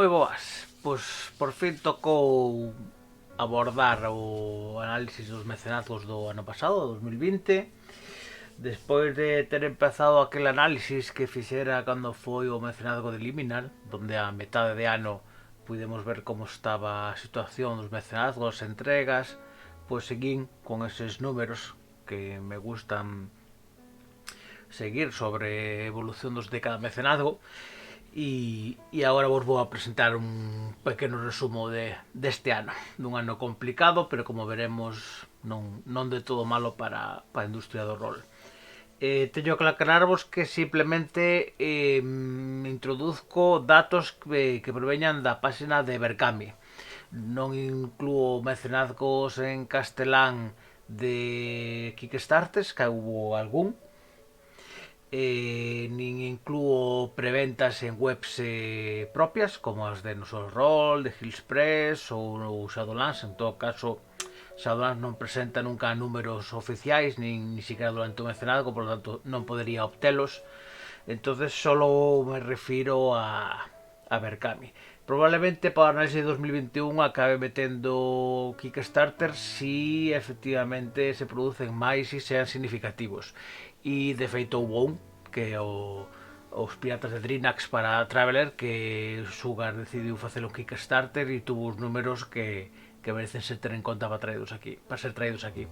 Moi boas, pois por fin tocou abordar o análisis dos mecenazgos do ano pasado, 2020. Despois de ter empezado aquel análisis que fixera cando foi o mecenazgo de Liminal, donde a metade de ano pudemos ver como estaba a situación dos mecenazgos, as entregas, pois seguín con eses números que me gustan seguir sobre a evolución dos de cada mecenazgo. E agora vos vou a presentar un pequeno resumo deste ano, dun ano complicado, pero como veremos non de todo malo para a industria do rol. Teño que aclararvos que simplemente introduzco datos que proveñan da página de Berkami. Non incluo mecenazgos en castelán de Kickstarters, que hubo algún, nin incluo preventas en webs propias como as de Nosos Roll, de Hillspress ou Shadowlands. En todo caso, Shadowlands non presenta nunca números oficiais ni siquiera durante o mecenazgo, por lo tanto non podería obtelos. Entonces solo me refiro a Berkami. Probablemente para o análisis de 2021 acabe metendo Kickstarter si efectivamente se producen máis e sean significativos. E de feito houve un que os piratas de Drinax para Traveler, que Sugar decidiu facer un Kickstarter e tuvo os números que merecen ser ter en conta para ser traídos aquí.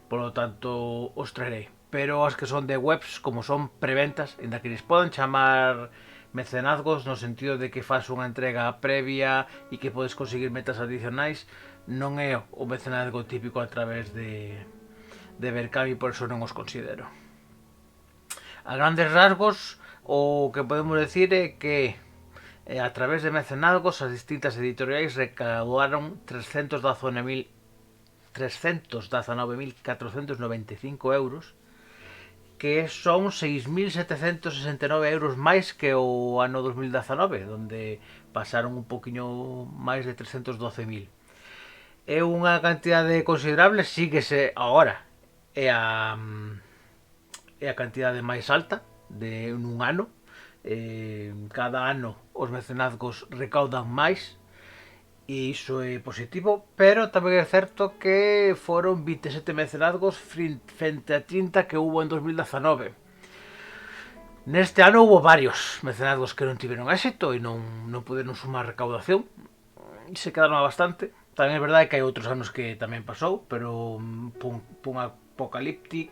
Por lo tanto, os traerei. Pero as que son de webs, como son preventas, en da que les poden chamar mecenazgos no sentido de que faz unha entrega previa e que podes conseguir metas adicionais, non é o mecenazgo típico a través de Berkami, por eso non os considero. A grandes rasgos, o que podemos decir é que a través de mecenazgos as distintas editoriais recaudaron 319.495 euros, que son 6.769 euros máis que o ano 2019, onde pasaron un poquinho máis de 312.000. É unha cantidade considerable, síguese agora, é a cantidade máis alta de un ano. Cada ano os mecenazgos recaudan máis e iso é positivo, pero tamén é certo que foron 27 mecenazgos frente a 30 que hubo en 2019. Neste ano hubo varios mecenazgos que non tiveron éxito e non puderon sumar recaudación e se quedaron a bastante. Tamén é verdade que hai outros anos que tamén pasou, pero Pun Apocalyptic,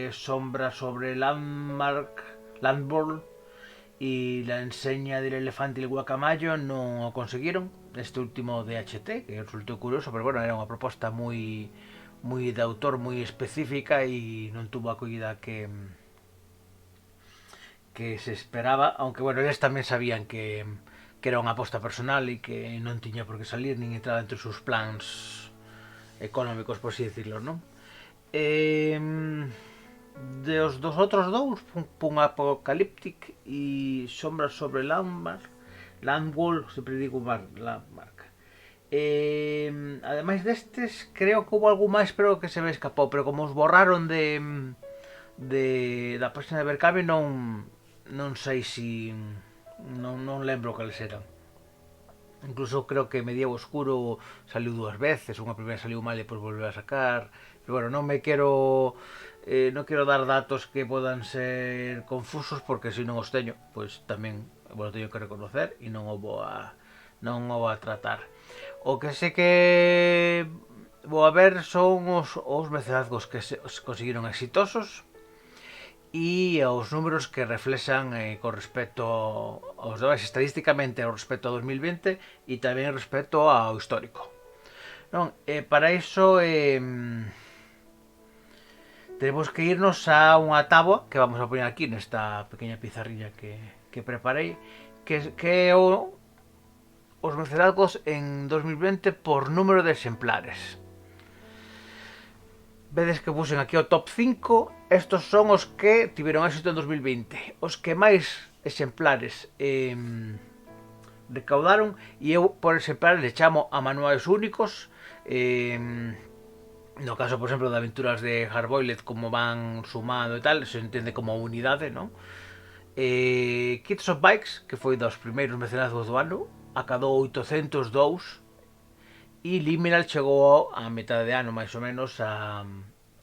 Sombra sobre Landborn e la enseña del elefante y el guacamayo non o conseguiron. Este último de HT, que resultou curioso, pero bueno, era unha proposta moi de autor, moi específica e non tuvo a acollida que se esperaba, aunque bueno, eles tamén sabían que era unha aposta personal e que non tiña por que salir nin entrar entre os seus plans económicos, por así decirlo, non? Dos outros dous, Pun Apocalyptic e Sombra sobre Landwall, sempre digo la marca. Ademais destes, creo que houve algo máis, pero que se me escapou, pero como os borraron da página de Berkami, non sei si non lembro cales eran. Incluso creo que Medievo Oscuro saliu dúas veces, unha primeira saliu mal e depois volveu a sacar. Pero bueno, non quero dar datos que podan ser confusos, porque se non os teño, pois tamén teño que reconocer e non o vou a tratar. O que sei que vou a ver son os mecenazgos que se conseguiron exitosos e os números que reflexan con respecto aos demais, estadísticamente ao respecto a 2020 e tamén respecto ao histórico. Non, para iso tenemos que irnos a unha táboa que vamos a poner aquí nesta pequeña pizarrilla que preparei, que é os mecenazgos en 2020 por número de exemplares. Vedes que puxen aquí o top 5. Estos son os que tiveron éxito en 2020, os que máis exemplares recaudaron, e eu por exemplares le chamo a manuais únicos. No caso, por exemplo, de aventuras de Hardboiled, como van sumando e tal, se entende como unidade, non? Kits of Bikes, que foi dos primeiros mecenazgos do ano, acadou 802 e Liminal chegou a metade de ano máis ou menos a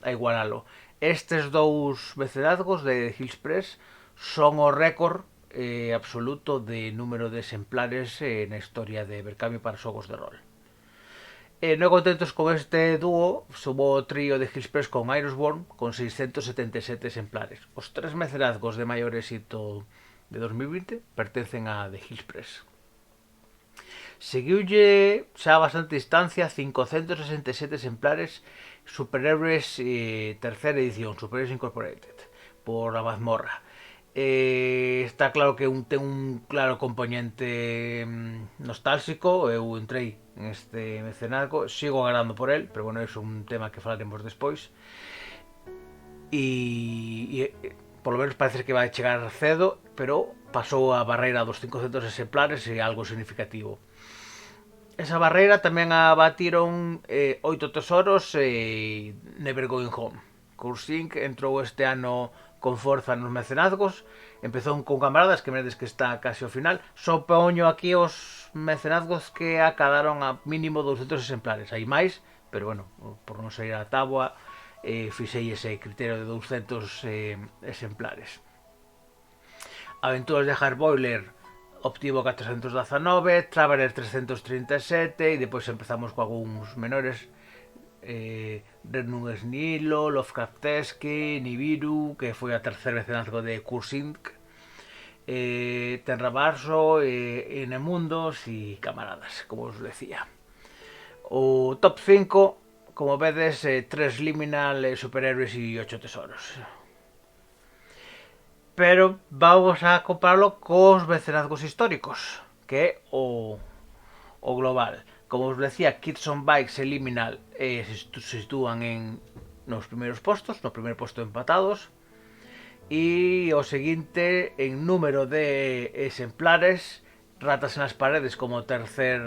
igualalo. Estes dous mecenazgos de Hillspress son o récord absoluto de número de exemplares na historia de Berkami para xogos de rol. Non contentos con este dúo, sumou o trío de Hillspress con Ironborn con 677 exemplares. Os tres mecenazgos de maior éxito de 2020 pertencen a The Hillspress. Seguiulle xa a bastante distancia 567 exemplares Superhéroes terceira edición, Superhéroes Incorporated, por a mazmorra. Está claro que ten un claro componente nostálxico. Eu entrei neste mecenazgo, sigo agardando por el, pero bueno, é un tema que falaremos despois. E por lo menos parece que vai chegar cedo, pero pasou a barreira dos 500 exemplares e algo significativo. Esa barreira tamén a batiron 8 tesoros e Never Going Home. Cursing entrou este ano con forza nos mecenazgos. Empezou con camaradas, que vedes que está casi ao final. Só poño aquí os mecenazgos que acadaron a mínimo 200 exemplares. Hai máis, pero bueno, por non sair a táboa, fixei ese criterio de 200 exemplares. Aventuras de Hardboiler obtivo 419, Traveler 337 e depois empezamos con algúns menores, Renun Snilo, Lovecrafteski, Nibiru, que foi a terceira mecenazgo de Cursing, Tenra Barso, Enemundos e camaradas, como os decía. O top 5, como vedes, 3 Liminal, Superhéroes e 8 tesoros. Pero vamos a compararlo cos mecenazgos históricos, que é o global. Como os decía, Kids on Bikes e Liminal se sitúan nos primeiros postos, no primeiro posto empatados, e o seguinte en número de exemplares, Ratas en las Paredes como tercer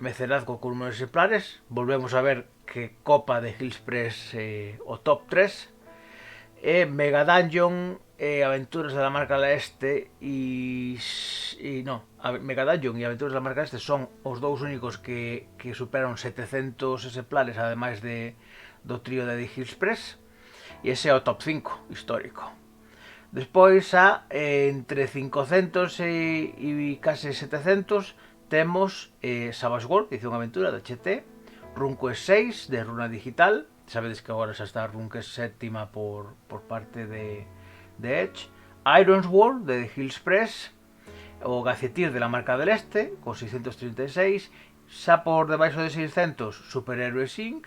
mecenazgo con número de exemplares. Volvemos a ver que copa de Hillspress o top 3. Mega Dungeon, Aventuras de la Marca Leste Mega Dungeon e Aventuras de la Marca Leste son os dous únicos que superan 700 exemplares, ademais do trío de Hillspress, e ese é o top 5 histórico. Despois, entre 500 e case 700, temos Savage World, edición aventura da HT, RuneQuest 6 de Runa Digital. Sabedes que agora xa está RuneQuest 7 por parte de Edge. Iron's World de Hillspress, o Gazetteer de la Marca del Este con 636. Xa por debaixo de 600, Superheroes Inc,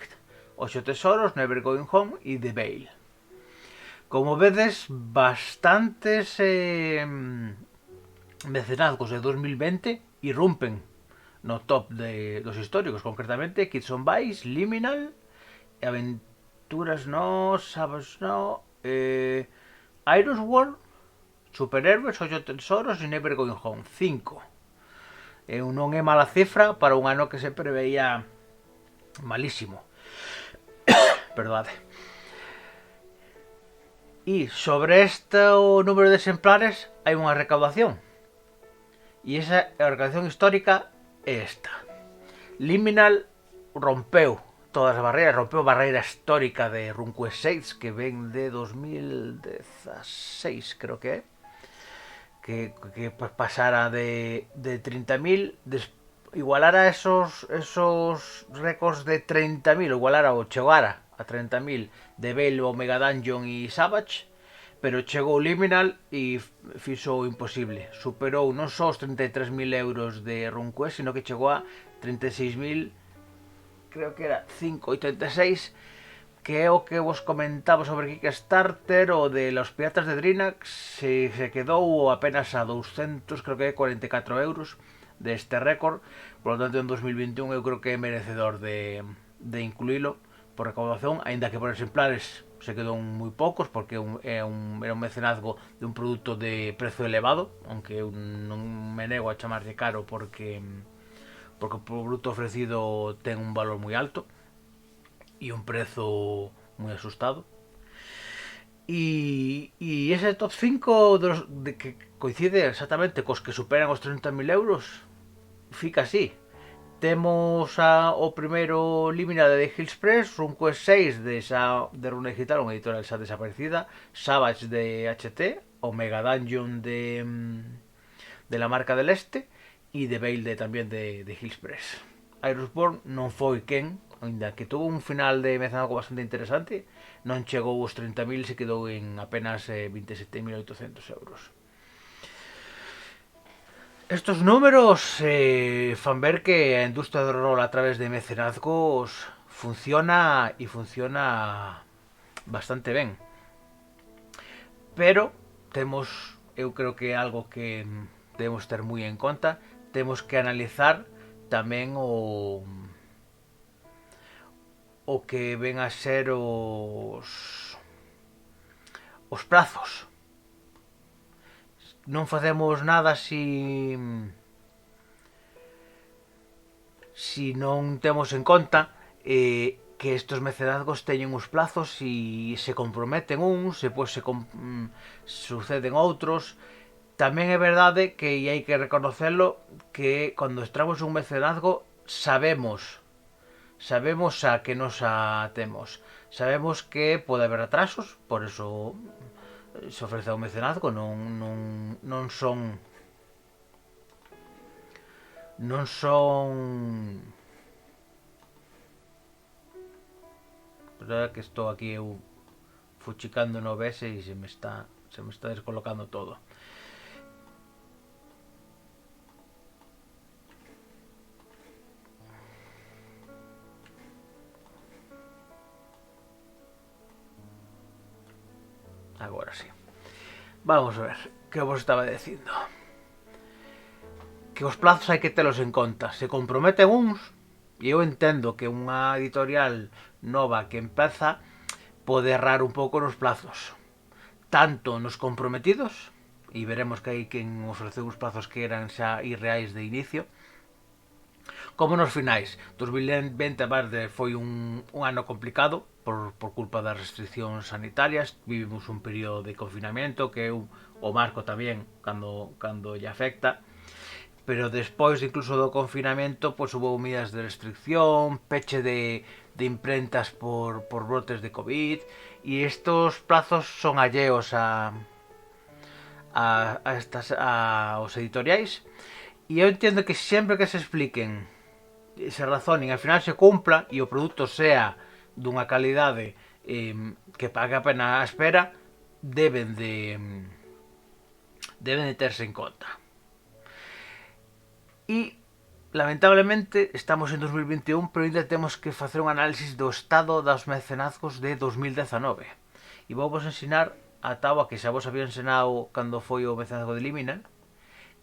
8 tesoros, Never Going Home e The Veil. Como vedes, bastantes mecenazgos de 2020 irrumpen no top dos históricos, concretamente Kids on Bikes, Liminal, Aventuras no, Sabes no, Iron's World, Superhéroes, 8 tesoros e Never Going Home, 5. Non é mala cifra para un ano que se preveía malísimo. Perdade. E sobre este número de exemplares hai unha recaudación. E esa recaudación histórica é esta. Liminal rompeu todas as barreiras, rompeu a barreira histórica de RuneQuest 6, que ven de 2016, creo que é, que pasara de 30.000, igualara esos récords de 30.000, igualara ou chegara a 30.000 de Veil, Mega Dungeon e Savage, pero chegou Liminal e fixo o imposible. Superou non só os 33.000 euros de RuneQuest, sino que chegou a 36.000, creo que era 586, que é o que vos comentaba sobre Kickstarter, o de los Piratas de Drinax, se quedou apenas a 200, creo que é 44 euros deste récord. Por lo tanto, en 2021 eu creo que é merecedor de incluílo por recaudación, aínda que por exemplares se quedou moi poucos, porque era un mecenazgo de un produto de prezo elevado, aunque eu non me nego a chamarlle caro porque o produto ofrecido ten un valor moi alto e un prezo moi asustado. E ese top 5 coincide exactamente cos que superan os 30.000 euros. Fica así. Temos o primeiro Límina de Hillspress, un Quest 6 de Runa Digital, unha editorial xa desaparecida, Savage de HT, o Mega Dungeon de la marca del Este e de Veil tamén de Hillspress. Ironborn non foi quen, ainda que tuvo un final de mecenazgo bastante interesante, non chegou aos 30.000 e se quedou en apenas 27.800 euros. Estos números fan ver que a industria do rol a través de mecenazgos funciona e funciona bastante ben. Pero temos, eu creo que é algo que debemos ter moi en conta, temos que analizar tamén o que ven a ser os prazos. Non facemos nada si non temos en conta que estos mecenazgos teñen uns plazos e se comprometen uns, e pois suceden outros. Tamén é verdade que, e hai que reconocelo, que cando entramos un mecenazgo sabemos a que nos atemos. Sabemos que pode haber atrasos, por eso se ofrece o mecenazgo, non son verdad que estou aquí eu fuchicando no OBS e se me está descolocando todo. Agora sí. Vamos a ver, que vos estaba dicindo. Que os plazos hai que telos en conta. Se comprometen uns, e eu entendo que unha editorial nova que empeza pode errar un pouco nos plazos. Tanto nos comprometidos, e veremos que hai quen ofreceu uns plazos que eran xa irreais de inicio, como nos finais. 2020 foi un ano complicado por culpa das restriccións sanitarias. Vivimos un período de confinamento que o Marco tamén cando lle afecta, pero despois incluso do confinamento pois hubo medidas de restricción, peche de imprentas por brotes de COVID, e estos plazos son alleos aos editoriais, e eu entendo que sempre que se expliquen, se razonen, al final se cumpla e o produto sea dunha calidade que pague a pena a espera, deben de terse en conta. E lamentablemente estamos en 2021, pero ainda temos que facer un análisis do estado dos mecenazgos de 2019. E vou vos ensinar a táboa que xa vos había ensinado cando foi o mecenazgo de Límina,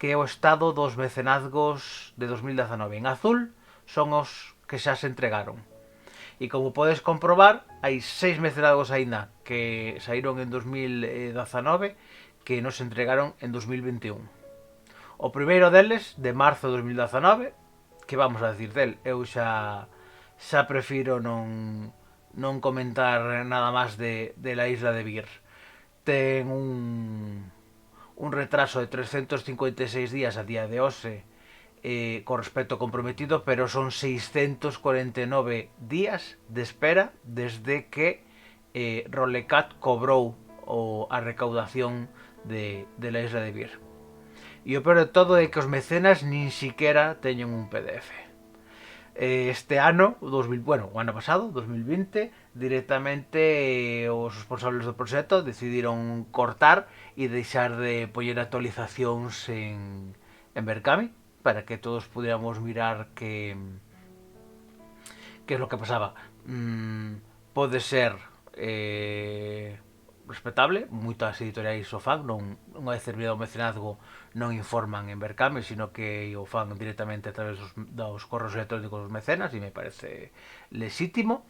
que é o estado dos mecenazgos de 2019. En azul son os que xa se entregaron. E como podes comprobar, hai 6 mecenazgos aínda que saíron en 2019 que nos entregaron en 2021. O primeiro deles, de marzo de 2019, que vamos a decir del, eu xa prefiro non comentar nada máis de la isla de Vir. Ten un retraso de 356 días a día de hoxe con respecto comprometido, pero son 649 días de espera desde que Rolecat cobrou a recaudación de la isla de Vir. E o peor de todo é que os mecenas nin siquiera teñen un PDF. Este ano, o ano pasado, 2020, directamente os responsables do proxecto decidiron cortar e deixar de poñer actualizacións en Berkami para que todos pudiéramos mirar que é lo que pasaba. Pode ser respetable, moitas editoriais o fan, non é determinado mecenazgo non informan en Berkami, sino que o fan directamente a través dos correos electrónicos dos mecenas, e me parece lexítimo.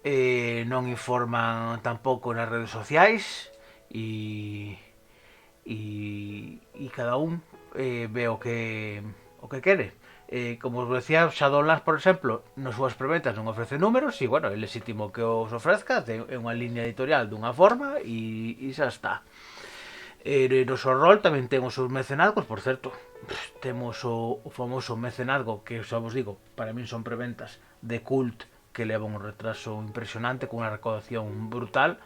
Non informan tampouco nas redes sociais, e cada un ve o que quere. Como os decía, Shadowlands, por exemplo, nas súas preventas non ofrece números, e bueno, é lexítimo que os ofrezca, é unha línea editorial dunha forma e xa está. Noso rol tamén ten os seus mecenazgos, por certo. Temos o famoso mecenazgo que xa vos digo, para min son preventas de Cult que levan un retraso impresionante con unha recaudación brutal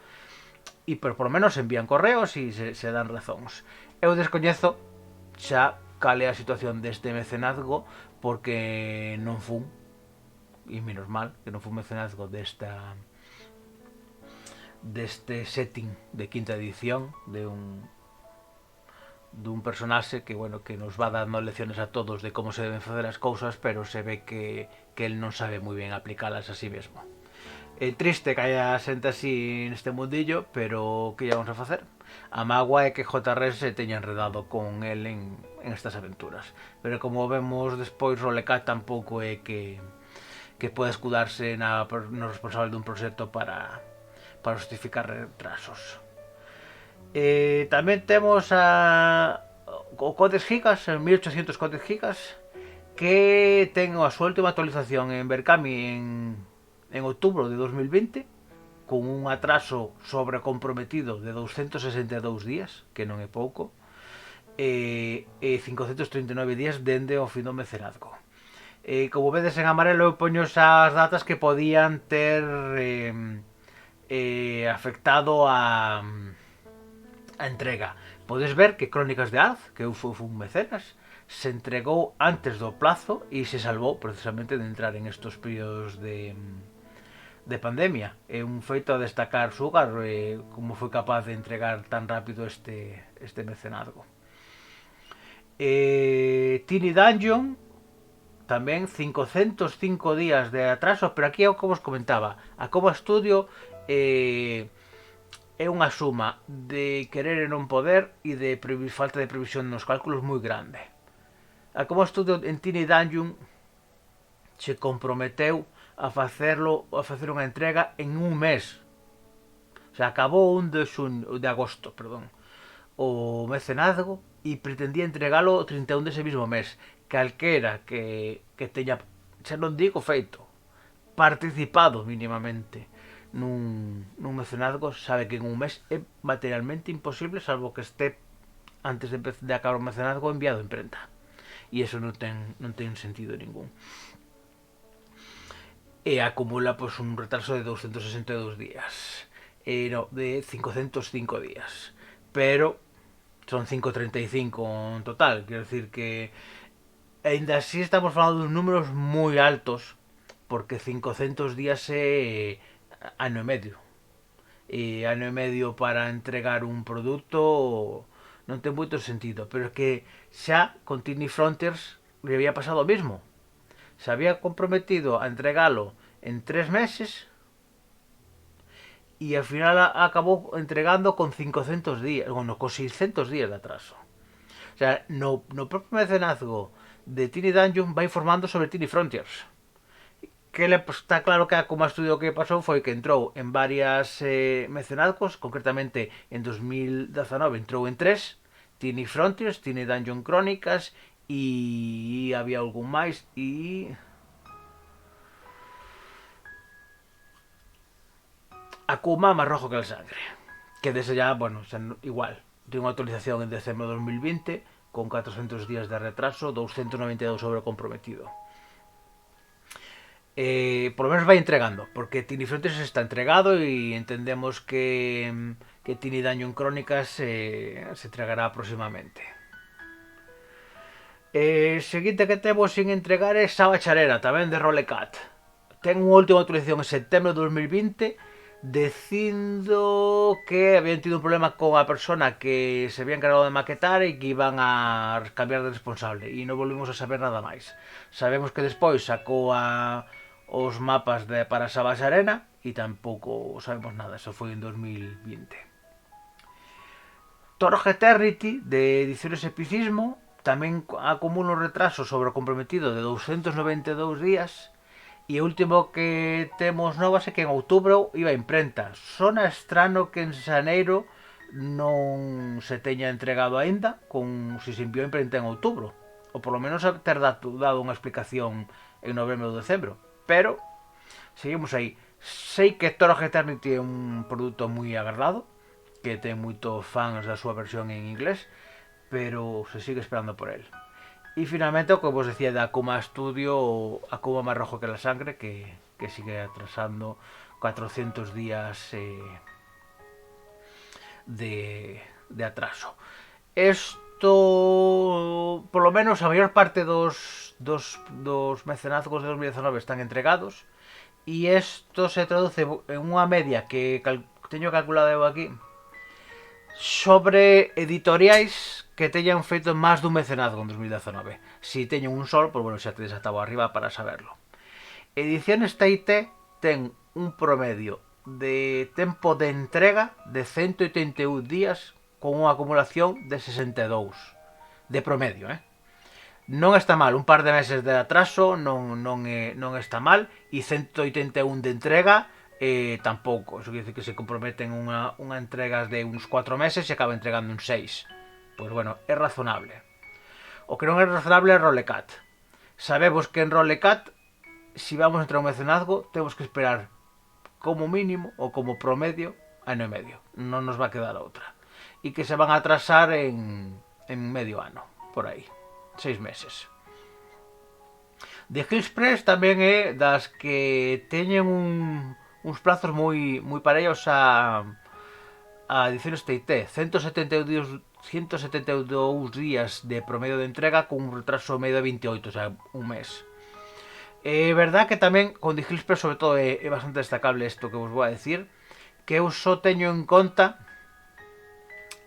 e por lo menos envían correos e se dan razóns. Eu descoñezo xa cal é a situación deste mecenazgo porque non fun, e menos mal que non fun mecenazgo deste setting de quinta edición dun personaxe que, bueno, que nos va dando lecciones a todos de como se deben facer as cousas, pero se ve que el non sabe moi ben aplicalas a sí mesmo. É triste que haya xente así neste mundillo, pero que lle vamos a facer? A mágoa é que JRS se teña enredado con el en estas aventuras. Pero como vemos despois, Rolecat tampouco é que pode escudarse no responsable dun proxecto para justificar retrasos. Tamén temos o Codex Gigas, 1800 Codex Gigas, que ten a súa última actualización en Berkami en outubro de 2020, con un atraso sobrecomprometido de 262 días, que non é pouco, e 539 días dende o fin do mecenazgo. Como vedes en amarelo, eu poño as datas que podían ter afectado a entrega. Podes ver que Crónicas de Arz, que eu fui un mecenas, se entregou antes do plazo e se salvou precisamente de entrar en estos períodos de pandemia. É un feito a destacar Sugar, como foi capaz de entregar tan rápido este mecenazgo. Tiny Dungeon tamén 505 días de atraso, pero aquí é o que vos comentaba, a Coma Studio é unha suma de querer e non poder e de falta de previsión nos cálculos moi grande. A Coma Studio en Tiny Dungeon se comprometeu a facer unha entrega en un mes. O sea, acabou de agosto, o mecenazgo, e pretendía entregalo o 31 dese mismo mes. Calquera que teña, xa non digo feito, participado mínimamente nun mecenazgo sabe que en un mes é materialmente imposible, salvo que este antes de acabar o mecenazgo enviado a imprenta, e iso non ten sentido ningún, e acumula pois un retraso de 262 días, de 505 días, pero son 535 en total. Quero decir que ainda así estamos falando de números moi altos, porque 500 días é ano e medio. E ano e medio para entregar un produto non ten moito sentido, pero é que xa con Tiny Frontiers le había pasado o mismo. Se había comprometido a entregalo en 3 meses e ao final acabou entregando con 500 días, bueno, con 600 días de atraso. O sea, no propio mecenazgo de Tiny Dungeon vai informando sobre Tiny Frontiers, que está claro que a Coma Studio que pasou foi que entrou en varias mecenazgos, concretamente en 2019 entrou en 3, Tiny Frontiers, Tiny Dungeon Crónicas, e había algún máis, e Akuma máis rojo que el sangre, que desde ya, bueno, igual tiene unha actualización en decembro de 2020 con 400 días de retraso, 292 sobre comprometido. Por lo menos vai entregando, porque Tiny Frontiers está entregado e entendemos que Tiny Dungeon Crónicas se entregará próximamente. Seguinte que temos sin entregar é Saba Charera, tamén de Rolecat. Ten unha última actualización en setembro de 2020 dicindo que habían tido un problema con a persona que se había encargado de maquetar e que iban a cambiar de responsable, e non volvimos a saber nada máis. Sabemos que despois sacou os mapas para Sabas Arena e tampouco sabemos nada, eso foi en 2020. Torg Eternity de Ediciones Epicismo tamén acumula un retraso sobre o comprometido de 292 días. E o último que temos novas é que en outubro iba a imprenta. Sona estrano que en xaneiro non se teña entregado aínda, se enviou a imprenta en outubro. Ou por lo menos ter dado unha explicación en novembro ou decembro. Pero, seguimos aí. Sei que Torg Eternity é un produto moi agardado, que ten moitos fans da súa versión en inglés, pero se sigue esperando por él. E finalmente o que vos decía da Akuma Studio, Akuma máis rojo que la sangre, que sigue atrasando 400 días de atraso. Esto, por lo menos, a maior parte dos mecenazgos de 2019 están entregados, e isto se traduce en unha media que teño calculado eu aquí sobre editoriais que teñan feito máis dun mecenazgo en 2019. Si teñen un sol, pois bueno, xa te desataba arriba para saberlo. Ediciones TIT ten un promedio de tempo de entrega de 181 días con unha acumulación de 62 de promedio, Non está mal, un par de meses de atraso non está mal, e 181 de entrega tampouco. Eso quer dizer que se comprometen unha entrega de uns 4 meses e acaba entregando uns 6. Pois bueno, é razonable. O que non é razonable é Rolecat. Sabemos que en Rolecat, si vamos entre un mecenazgo, temos que esperar como mínimo ou como promedio ano e medio. Non nos va a quedar outra. E que se van a atrasar en medio ano, por aí. 6 meses. The Hill Express tamén é das que teñen uns plazos moi parellos a ediciones TIT. 172 días de promedio de entrega con un retraso medio de 28, o sea, un mes. É verdad que tamén con The Hill Express sobre todo é bastante destacable isto que vos vou a decir, que eu só teño en conta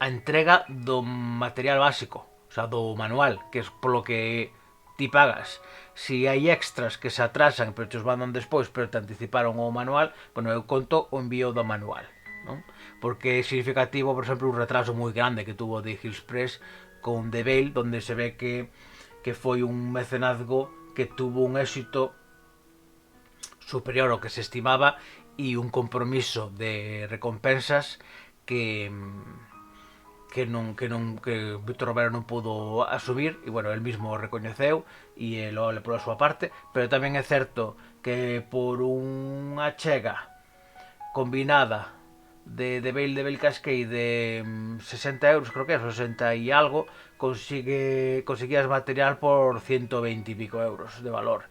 a entrega do material básico, o sea, do manual, que é polo que ti pagas. Si hai extras que se atrasan pero te os mandan despois, pero te anticiparon o manual, bueno, eu conto o envío do manual, non? Porque é significativo, por exemplo, un retraso moi grande que tuvo The Hill Express con The Veil, donde se ve que foi un mecenazgo que tuvo un éxito superior ao que se estimaba e un compromiso de recompensas que Víctor Romero non pudo asumir, e bueno, el mismo recoñeceu e loable pola súa parte, pero tamén é certo que por unha chega combinada de Veil Cascade de 60 euros, creo que é 60 e algo, conseguías material por 120 e pico euros de valor.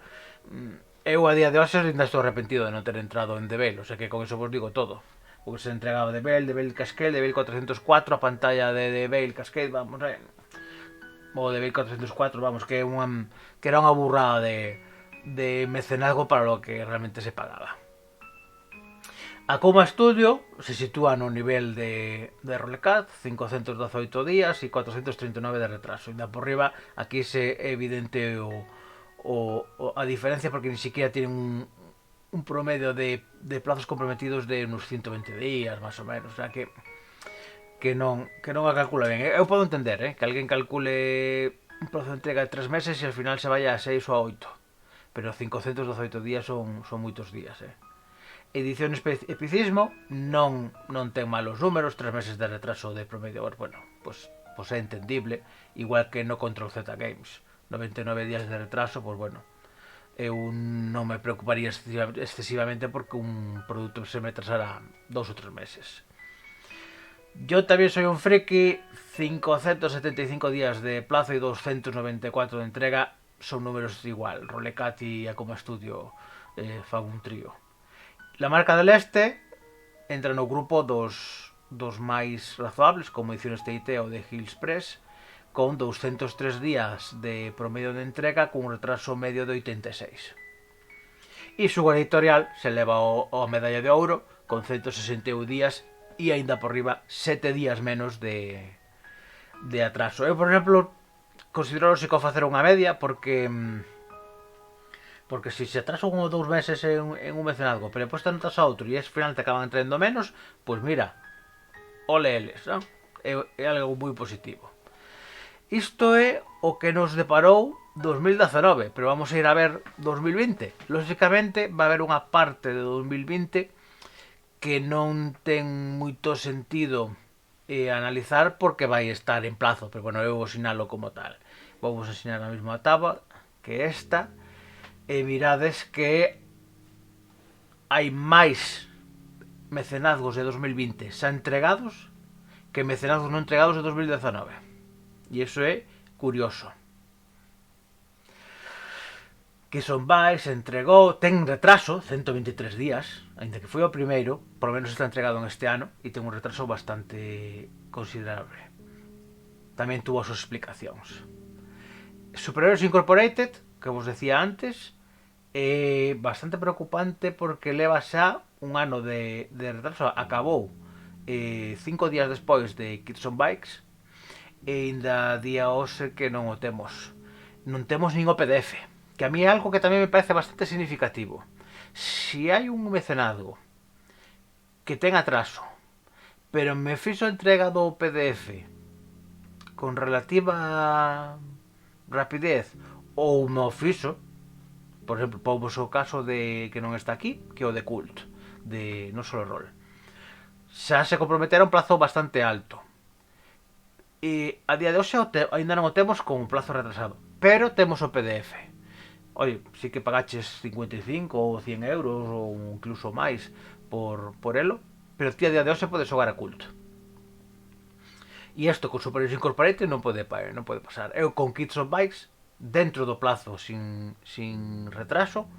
Eu a día de hoxe ainda estou arrepentido de non ter entrado en The Veil, o sea que con eso vos digo todo. Porque se entregaba de Veil Cascade, de Veil 404, a pantalla de Veil Cascade, vamos, o de Veil 404, vamos, que era unha burrada de mecenazgo para lo que realmente se pagaba. Akuma Studio se sitúa no nivel de Rolecat, 518 días e 439 de retraso. E por riba, aquí se é evidente a diferencia, porque ni siquiera tienen un promedio de plazos comprometidos de unos 120 días, máis ou menos. O sea que non a calcula ben. Eu podo entender, que alguén calcule un plazo de entrega de 3 meses e al final se vaya a 6 ou a 8. Pero 518 días son moitos días, Edición Epicismo non ten malos números, 3 meses de retraso de promedio. Bueno, pues é entendible, igual que no Control Z Games. 99 días de retraso, pues bueno, eu non me preocuparía excesivamente porque un produto se me atrasará 2 ou 3 meses. Yo tamén soy un friki. 575 días de plazo e 294 de entrega son números igual. Rolecat e Akuma Studio fan un trío. La Marca del Este entra no grupo dos máis razoables, como Ediciones TIT ou de Hill Express, con 203 días de promedio de entrega con un retraso medio de 86. E Sugar Editorial se leva a medalla de ouro con 161 días e aínda por riba 7 días menos de atraso. Eu, por exemplo, considero que facer unha media porque se atrasa 1 ou 2 meses en un mecenazgo, pero depois te notas a outro e ao final te acaban trayendo menos, pois mira, ole eles, non? É algo moi positivo. Isto é o que nos deparou 2019, pero vamos a ir a ver 2020. Lógicamente, va a haber unha parte de 2020 que non ten moito sentido analizar porque vai estar en plazo, pero bueno, eu vos sinalo como tal. Vamos a enseñar a mesma tabla que esta, e mirades que hai máis mecenazgos de 2020 xa entregados que mecenazos non entregados de 2019. E iso é curioso. Kids on Bikes entregou, ten retraso, 123 días, ainda que foi o primeiro, por lo menos está entregado en este ano, e ten un retraso bastante considerable. Tamén tuvo as súas explicacións. Superheroes Incorporated, que vos decía antes, é bastante preocupante porque leva xa un ano de retraso. Acabou 5 días despois de Kids on Bikes e ainda día hoxe que non o temos. Non temos nin o PDF, que a mí é algo que tamén me parece bastante significativo. Si hai un mecenazgo que ten atraso, pero me fixo entrega do PDF con relativa rapidez ou me o fixo, por exemplo, pois o caso de que non está aquí, que é o de Cult, de Non Solo Rol. Xa se comprometera un plazo bastante alto. E a día de hoxe ainda non o temos con un plazo retrasado, pero temos o PDF. Oye, si que pagaches 55 ou 100 euros ou incluso máis por elo, pero ti a día de hoxe podes xogar a Cult. E isto con Superheroes Incorporated non pode pasar. Eu con Kids on Bikes, dentro do plazo sin retraso,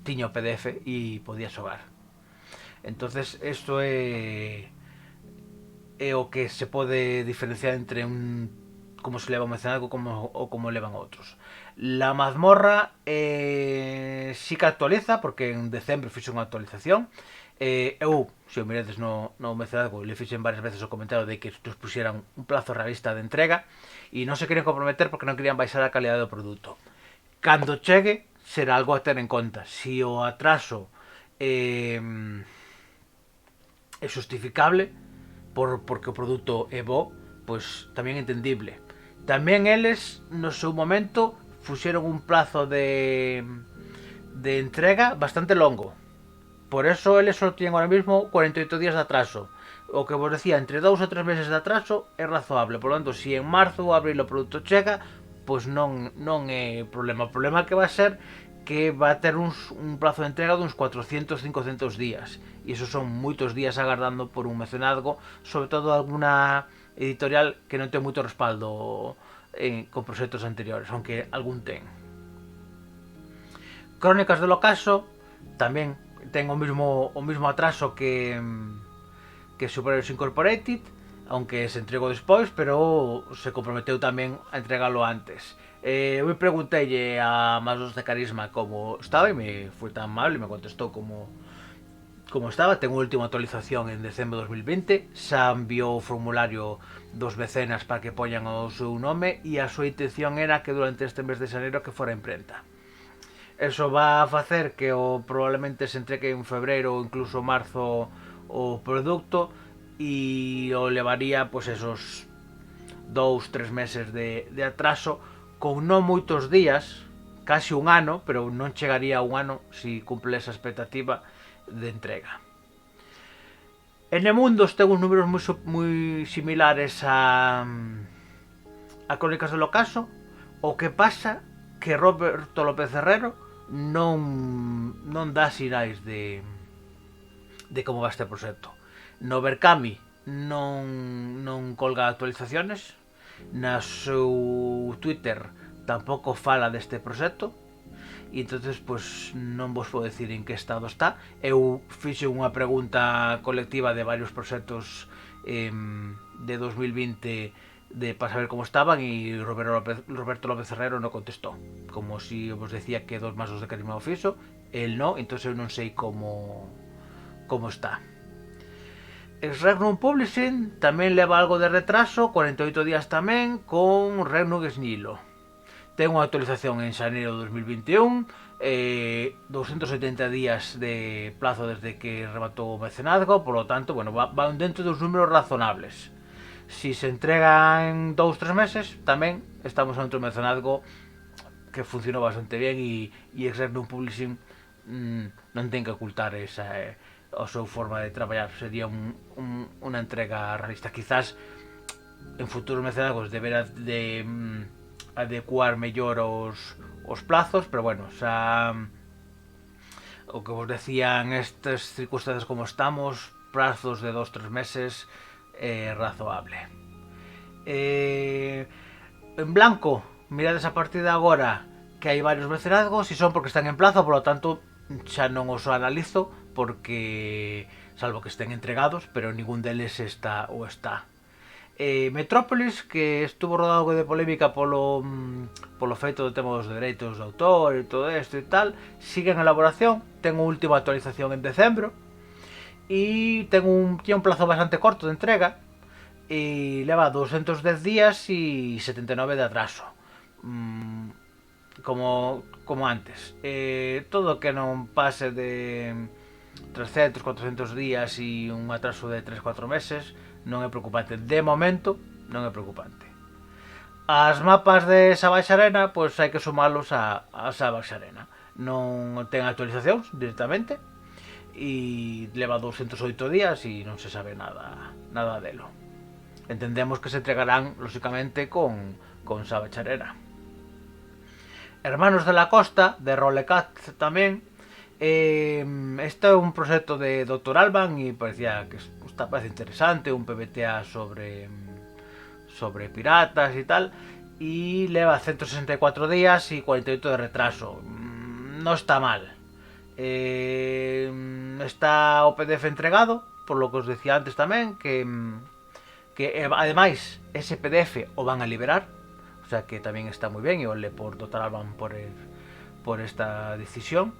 tiña o PDF e podía xogar. Entonces isto é o que se pode diferenciar entre como se leva un mecenazgo ou como levan outros. La mazmorra sí que actualiza, porque en decembro fixe unha actualización. Eu, se o miredes no mecenazgo, le fixen varias veces o comentario de que nos pusieran un plazo realista de entrega e non se querían comprometer porque non querían baixar a calidad do produto. Cando chegue, será algo a ter en conta. Si o atraso é justificable porque o produto é bo, pois tamén é entendible. Tamén eles, no seu momento, fuxeron un plazo de entrega bastante longo. Por eso eles só tienen ahora mismo 48 días de atraso. O que vos decía, entre 2 ou 3 meses de atraso é razoable. Por lo tanto, se en marzo ou abril o produto chega, pois non é problema. O problema que vai ser que vai ter un plazo de entrega de uns 400-500 días. E iso son moitos días agardando por un mecenazgo, sobre todo alguna editorial que non ten moito respaldo con proxectos anteriores, aunque algún ten. Crónicas del Ocaso tamén ten o mismo atraso que Superheroes Incorporated, aunque se entregou despois, pero se comprometeu tamén a entregalo antes. Eu me pregunteille a Masos de Carisma como estaba e me foi tan amable e me contestou como estaba. Ten unha última actualización en decembro de 2020, xa enviou o formulario dos mecenas para que poñan o seu nome e a súa intención era que durante este mes de xaneiro que fora a imprenta. Eso va a facer que probablemente se entregue en febreiro ou incluso marzo o produto e o levaría pois esos 2-3 meses de atraso, con non moitos días, casi un ano, pero non chegaría a un ano se cumple esa expectativa de entrega. En Nemundos ten uns números moi similares a Crónicas del Ocaso. O que pasa que Roberto López Herrero non dá sinais de como va este proxecto. No Berkami non colga actualizaciones, na seu Twitter tampouco fala deste proxecto, e entonces pois non vos podo decir en que estado está. Eu fixe unha pregunta colectiva de varios proxectos de 2020 para saber como estaban e Roberto López Herrero non contestou, como si vos decía que dos Masos de Carisma o fixo, el non, entón eu non sei como está. Regnum Publishing tamén leva algo de retraso, 48 días tamén, con Regnum Snilo. Ten unha actualización en xaneiro de 2021, 270 días de plazo desde que rematou o mecenazgo, por lo tanto, bueno, van dentro dos números razonables. Si se entrega en 2-3 meses, tamén estamos ante un mecenazgo que funcionou bastante bien e Regnum Publishing non ten que ocultar esa a súa forma de traballar. Sería unha entrega realista. Quizás en futuros mecenazgos deberá de adecuar mellor os plazos, pero bueno, xa o que vos decía, en estas circunstancias como estamos, plazos de 2-3 meses razoable. En blanco, mirades a partir de agora que hai varios mecenazgos e son porque están en plazo, por lo tanto xa non os analizo porque salvo que estén entregados, pero ningún deles está ou está. Metrópolis, que estuvo rodado algo de polémica polo feito do tema dos dereitos de autor e todo isto e tal, sigue en elaboración, ten unha última actualización en decembro e tiene un plazo bastante corto de entrega e leva 210 días e 79 de atraso, como antes. Todo que non pase de 300, 400 días e un atraso de 3-4 meses non é preocupante. De momento non é preocupante. As mapas de Savage Arena, pois hai que sumalos a Savage Arena. Non ten actualizacións directamente e leva 208 días e non se sabe nada delo. Entendemos que se entregarán lógicamente con Savage Arena. Hermanos de la Costa, de Rolecat tamén. Este é un proxecto de Dr. Alban e parecía que parece interesante, un PBTA sobre piratas e tal, e leva 164 días e 48 de retraso. Non está mal. Está o PDF entregado, por lo que os decía antes tamén, que ademais ese PDF o van a liberar, o sea que tamén está moi ben, e ole por Dr. Alban por esta decisión.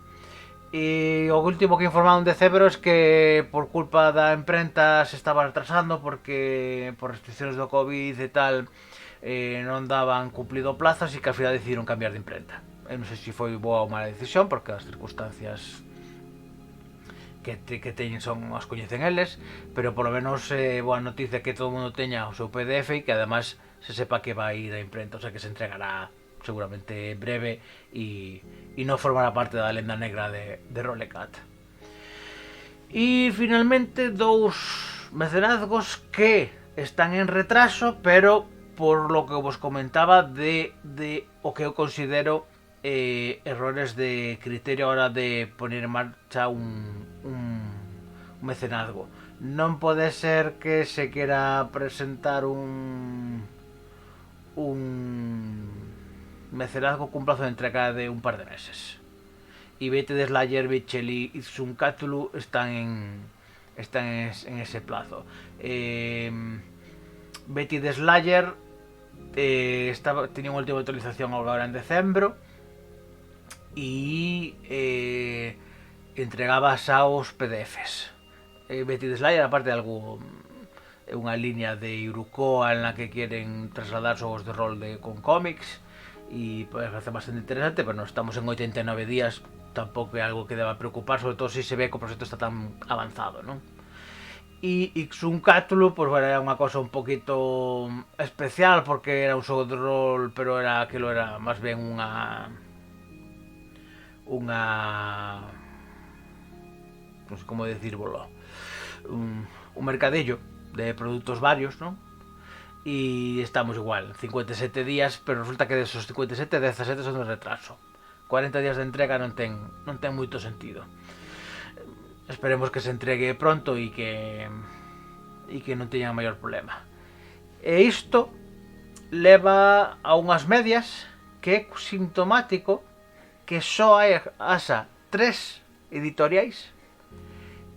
E o último que informaron de Cebro es que por culpa da imprenta se estaba retrasando porque por restricciones do COVID e tal non daban cumplido plazas e que ao final decidiron cambiar de imprenta. Non sei se foi boa ou mala decisión porque as circunstancias que teñen as coñecen eles, pero por lo menos boa noticia que todo o mundo teña o seu PDF e que además se sepa que vai ir a imprenta, o sea que se entregará seguramente breve e non formará parte da lenda negra de Rolecat. E finalmente dous mecenazgos que están en retraso, pero por lo que vos comentaba de o que eu considero errores de criterio a hora de poner en marcha un mecenazgo. Non pode ser que se quera presentar un mecenazgo cun plazo de entrega de un par de meses. E Betty de Slayer, Bichel e Tsunkatulu están en ese plazo. Betty de Slayer tenía unha última actualización agora en decembro e entregaba xa os PDFs. Betty de Slayer, aparte de algo, unha línea de Irukoa en la que queren trasladar xogos de rol con cómics e parece bastante interesante, pero non estamos en 89 días, tampouco é algo que deba preocupar, sobre todo se ve que o proxecto está tan avanzado, non? E Tsunkatulu, pois bueno, era unha cosa un poquito especial porque era un xogo de rol, pero aquilo era máis ben un sei como decírvolo, un mercadillo de produtos varios, non? E estamos igual, 57 días, pero resulta que desos 57, 17 son de retraso. 40 días de entrega non ten moito sentido. Esperemos que se entregue pronto e que non teña maior problema. E isto leva a unhas medias que é sintomático que só haxa 3 editoriais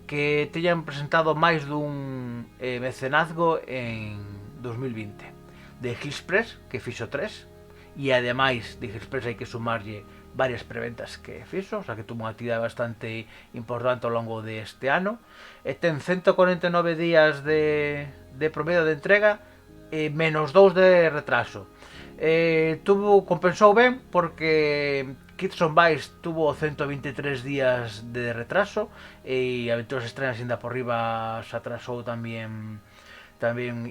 que teñan presentado máis dun mecenazgo en 2020. De Hills Press, que fixo 3, e ademais de Hills Press hai que sumarlle varias preventas que fixo, o sea que tuvo unha actividade bastante importante ao longo deste ano, e ten 149 días de promedio de entrega e menos 2 de retraso. Compensou ben porque Kids on Vice tuvo 123 días de retraso e Aventuras Extrañas ainda por riba se atrasou tamén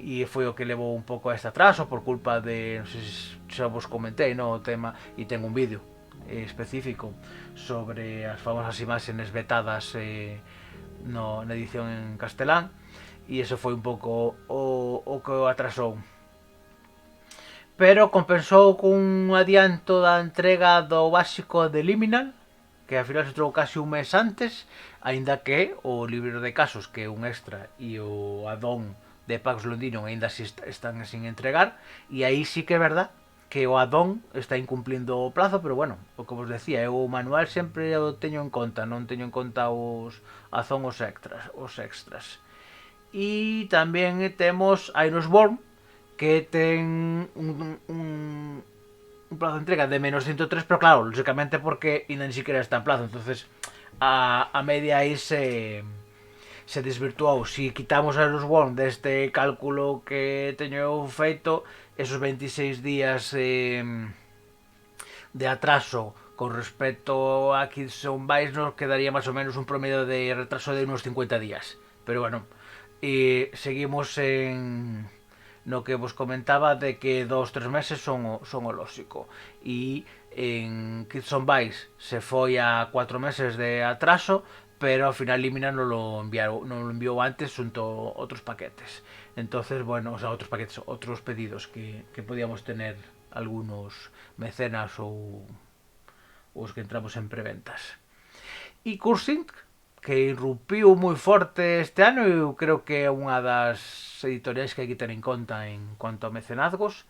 e foi o que levou un pouco a este atraso por culpa de, non sei se xa vos comentei, no, o tema, e ten un vídeo específico sobre as famosas imaxes vetadas na edición en castelán, e eso foi un pouco o que o atrasou, pero compensou cun adianto da entrega do básico de Liminal, que ao final se trou casi un mes antes, aínda que o libro de casos, que é un extra, e o addon de Pax Londinium aínda si están sin entregar, e aí sí que é verdad que o addon está incumplindo o plazo, pero bueno, o que vos decía, eu o manual sempre o teño en conta, non teño en conta os addon os extras. E tamén temos Ironborn, que ten un plazo de entrega de -103, pero claro, lógicamente porque ainda ni siquiera está en plazo, entonces a media aí se desvirtuou. Si quitamos a Ironborn deste cálculo que teño feito, esos 26 días de atraso con respecto a Kids on Vice nos quedaría máis ou menos un promedio de retraso de unos 50 días. Pero bueno, seguimos en no que vos comentaba de que 2-3 meses son o lógico. E en Kids on Vice se foi a 4 meses de atraso, pero ao final Limina non lo enviou antes junto a outros paquetes. Entonces, bueno, o sea, outros paquetes, outros pedidos que podíamos tener algunos mecenas ou os que entramos en preventas. E Cursing, que irrumpiu moi forte este ano, eu creo que é unha das editoriais que hai que ter en conta en cuanto a mecenazgos.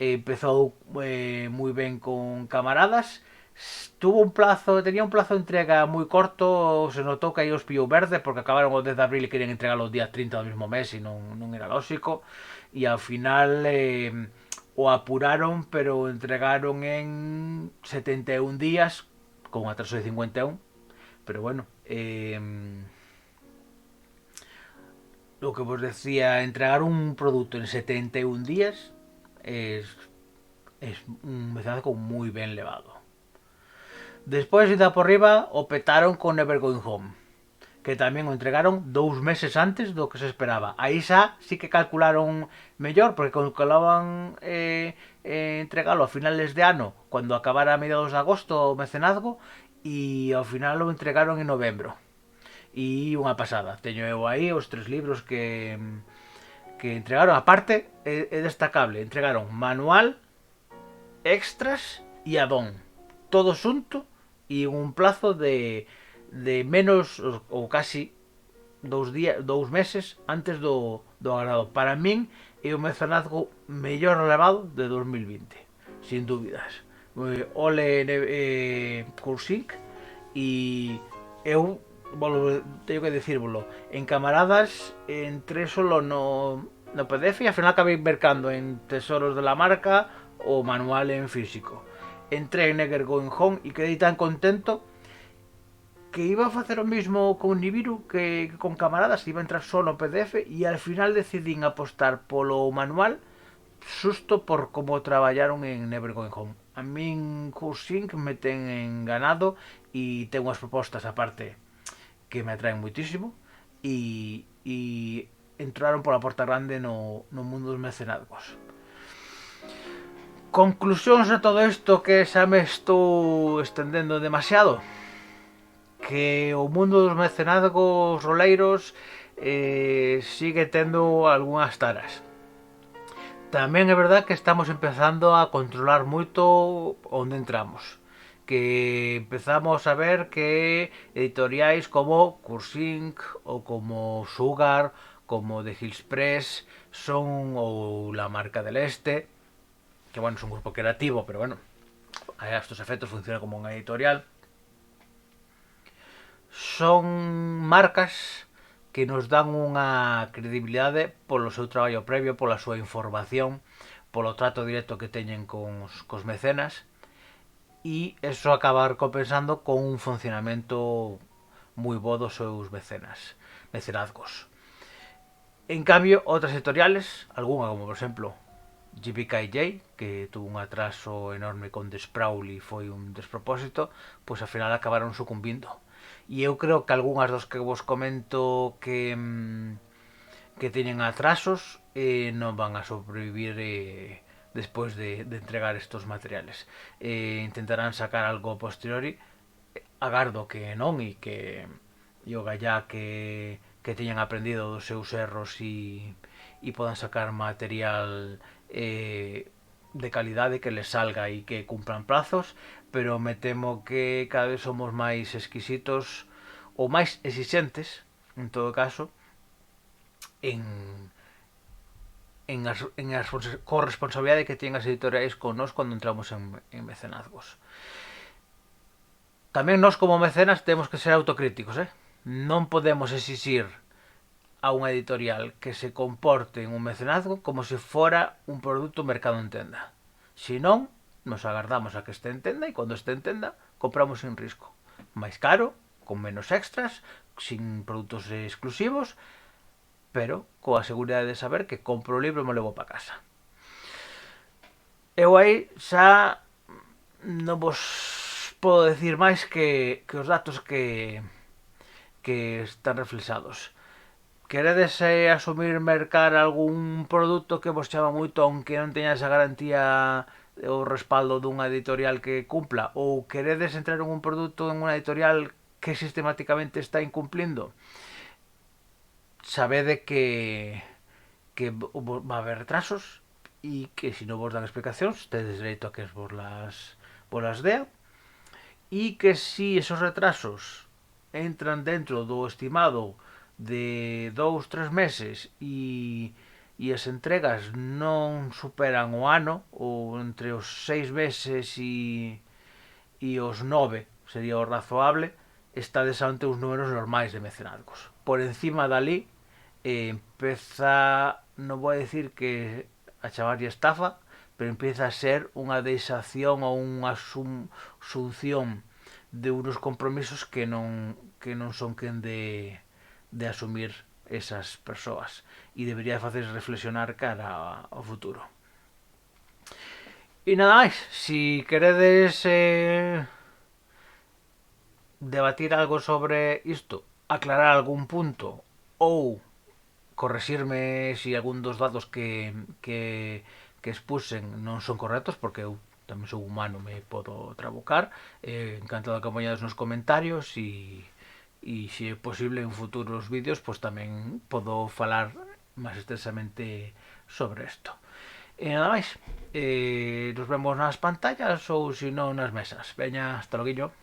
Empezou moi ben con Camaradas, tenía un plazo de entrega moi corto, se notou que aí os pillou verde porque acabaron o 10 de abril e querían entregarlo o día 30 do mesmo mes e non era lógico, e ao final o apuraron, pero entregaron en 71 días con un atraso de 51. Pero bueno, lo que vos decía, entregar un producto en 71 días es un mecenazgo muy bien levado. Despois, ida por riba, o petaron con Never Going Home, que tamén o entregaron 2 meses antes do que se esperaba. Aí xa sí que calcularon mellor, porque calculaban entregalo a finales de ano, cando acabara a mediados de agosto o mecenazgo, e ao final o entregaron en novembro. E unha pasada, teño eu aí os 3 libros que entregaron. Aparte, é destacable, entregaron manual, extras e addon, todo xunto e un plazo de menos ou casi 2 meses antes do agrado. Para min é o mecenazgo mellor relevado de 2020, sin dúbidas. Ole Cursing, e eu teño que decírvolo, en Camaradas entré solo no PDF e ao final acabei mercando en Tesoros de la Marca o manual en físico. Entré en Never Going Home e quedei tan contento que iba a facer o mismo con Nibiru que con Camaradas, iba a entrar só no PDF, e al final decidín apostar polo manual xusto por como traballaron en Never Going Home. A min Cursing me ten enganado e ten unhas propostas aparte que me atraen moitísimo, e entraron pola porta grande no mundo dos mecenazgos. Conclusións de todo isto, que xa me estou estendendo demasiado. Que o mundo dos mecenazgos roleiros sigue tendo algunhas taras. Tamén é verdad que estamos empezando a controlar moito onde entramos. Que empezamos a ver que editoriais como Cursing ou como Sugar, como The Hills Press, son ou La Marca del Este, que bueno, es un grupo creativo, pero bueno, a estos efectos funciona como unha editorial. Son marcas que nos dan unha credibilidade polo seu traballo previo, pola súa información, polo trato directo que teñen cos mecenas, e eso acaba recompensando con un funcionamento moi bo dos seus mecenazgos. En cambio, outras editoriales, algunha como por exemplo GBKJ, que tuvo un atraso enorme con The Sprawl e foi un despropósito, pois ao final acabaron sucumbindo. E eu creo que algunhas dos que vos comento que teñen atrasos non van a sobrevivir despois de entregar estos materiales. Intentarán sacar algo posteriori, agardo que non, e que o gallá que teñan aprendido dos seus erros e podan sacar material de calidade que les salga e que cumplan plazos, pero me temo que cada vez somos máis exquisitos ou máis exixentes, en todo caso, en en a corresponsabilidade que tienen as editoriais con nós cando entramos en mecenazgos. Tamén nós como mecenas temos que ser autocríticos, non podemos exixir a unha editorial que se comporte en un mecenazgo como se fora un produto mercado en tenda. Se non, nos agardamos a que este en tenda e cando este en tenda compramos sin risco. Máis caro, con menos extras, sin produtos exclusivos, pero coa seguridade de saber que compro o libro e me levo para casa. Eu aí xa non vos podo decir máis que os datos que están reflexados. Queredes asumir mercar algún produto que vos chama moito aunque non teña esa garantía o respaldo dunha editorial que cumpla, ou queredes entrar en un produto en unha editorial que sistemáticamente está incumplindo, sabede que va a haber retrasos e que se non vos dan explicacións tedes dereito a que vos las dea, e que si esos retrasos entran dentro do estimado de 2-3 meses e as entregas non superan o ano, ou entre os 6 meses e os 9 sería o razoable, estades ante uns números normais de mecenazgos. Por encima dali empeza, non vou a decir que a chamarlle estafa, pero empieza a ser unha deixación ou unha asunción de unos compromisos que non son quen de asumir esas persoas, e debería facer reflexionar cara ao futuro. E nada máis, si queredes debatir algo sobre isto, aclarar algún punto ou correxirme si algún dos datos que expusen non son correctos, porque eu tamén sou humano, me podo trabucar, encantado de acompañados nos comentarios e se é posible en futuros vídeos pues tamén podo falar máis extensamente sobre isto. E nada máis, nos vemos nas pantallas ou se non nas mesas. Veña, hasta loguillo.